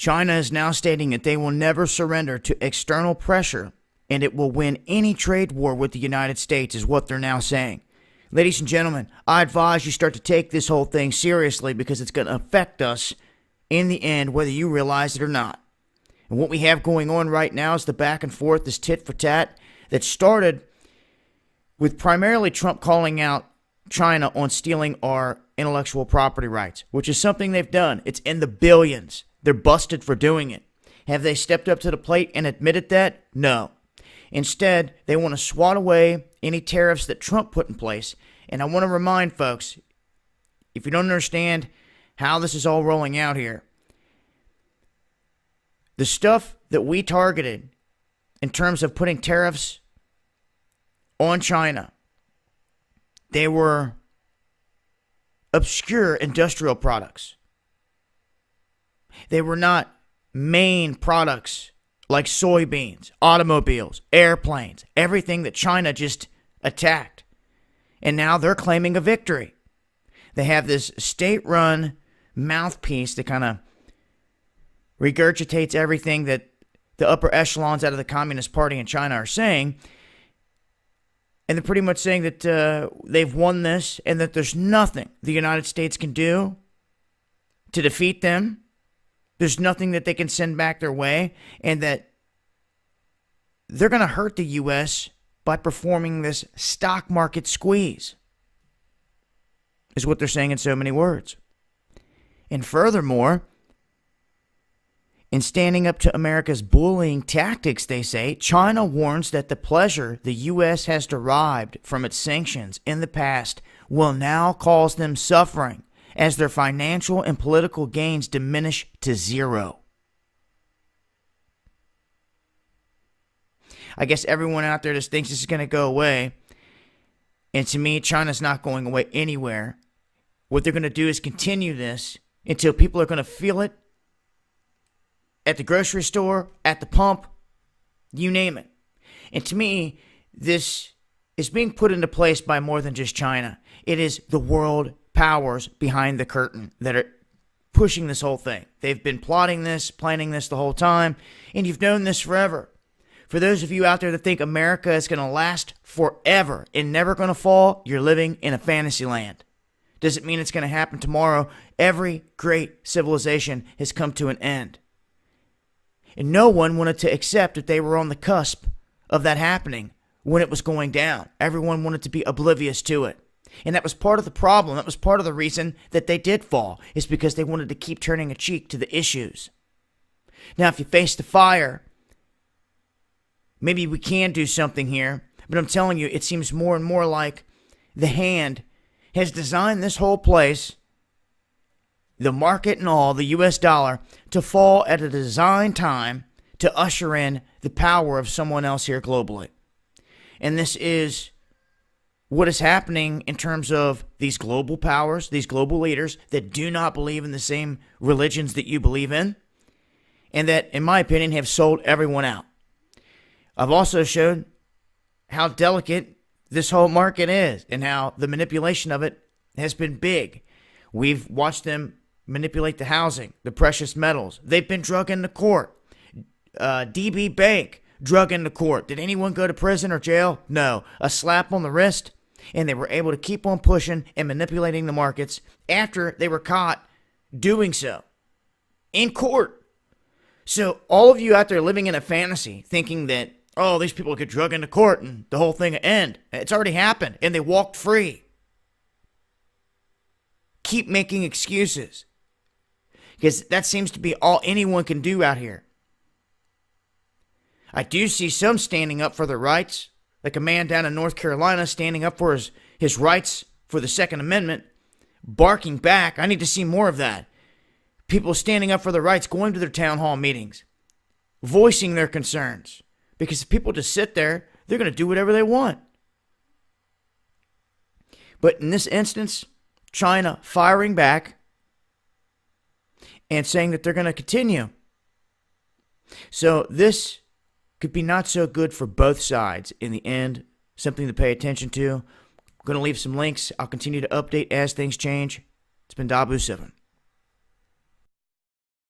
China is now stating that they will never surrender to external pressure and it will win any trade war with the United States, is what they're now saying. Ladies and gentlemen, I advise you start to take this whole thing seriously because it's going to affect us in the end, whether you realize it or not. And what we have going on right now is the back and forth, this tit for tat that started with primarily Trump calling out China on stealing our intellectual property rights, which is something they've done. It's in the billions. They're busted for doing it. Have they stepped up to the plate and admitted that? No. Instead, they want to swat away any tariffs that Trump put in place. And I want to remind folks, if you don't understand how this is all rolling out here, the stuff that we targeted in terms of putting tariffs on China, they were obscure industrial products. They were not main products like soybeans, automobiles, airplanes, everything that China just attacked. And now they're claiming a victory. They have this state-run mouthpiece that kind of regurgitates everything that the upper echelons out of the Communist Party in China are saying. And they're pretty much saying that they've won this and that there's nothing the United States can do to defeat them. There's nothing that they can send back their way, and that they're going to hurt the U.S. by performing this stock market squeeze, is what they're saying in so many words. And furthermore, in standing up to America's bullying tactics, they say, China warns that the pleasure the U.S. has derived from its sanctions in the past will now cause them suffering as their financial and political gains diminish to zero. I guess everyone out there just thinks this is going to go away. And to me, China's not going away anywhere. What they're going to do is continue this until people are going to feel it at the grocery store, at the pump, you name it. And to me, this is being put into place by more than just China. It is the world powers behind the curtain that are pushing this whole thing. They've been plotting this, planning this the whole time, and you've known this forever. For those of you out there that think America is going to last forever and never going to fall, you're living in a fantasy land. Doesn't mean it's going to happen tomorrow. Every great civilization has come to an end. And no one wanted to accept that they were on the cusp of that happening when it was going down. Everyone wanted to be oblivious to it. And that was part of the problem. That was part of the reason that they did fall, is because they wanted to keep turning a cheek to the issues. Now, if you face the fire, maybe we can do something here. But I'm telling you, it seems more and more like the hand has designed this whole place, the market and all, the US dollar, to fall at a designed time to usher in the power of someone else here globally. And this is what is happening in terms of these global powers, these global leaders that do not believe in the same religions that you believe in, and that, in my opinion, have sold everyone out. I've also showed how delicate this whole market is and how the manipulation of it has been big. We've watched them manipulate the housing, the precious metals. They've been drug into court. DB Bank, drug into court. Did anyone go to prison or jail? No. A slap on the wrist, and they were able to keep on pushing and manipulating the markets after they were caught doing so in court. So all of you out there living in a fantasy thinking that, oh, these people get drug into court and the whole thing will end. It's already happened, and they walked free. Keep making excuses, because that seems to be all anyone can do out here. I do see some standing up for their rights, like a man down in North Carolina standing up for his rights for the Second Amendment, barking back. I need to see more of that. People standing up for their rights, going to their town hall meetings, voicing their concerns. Because if people just sit there, they're going to do whatever they want. But in this instance, China firing back and saying that they're going to continue. So this could be not so good for both sides in the end. Something to pay attention to. I'm going to leave some links. I'll continue to update as things change. It's been Dabu7.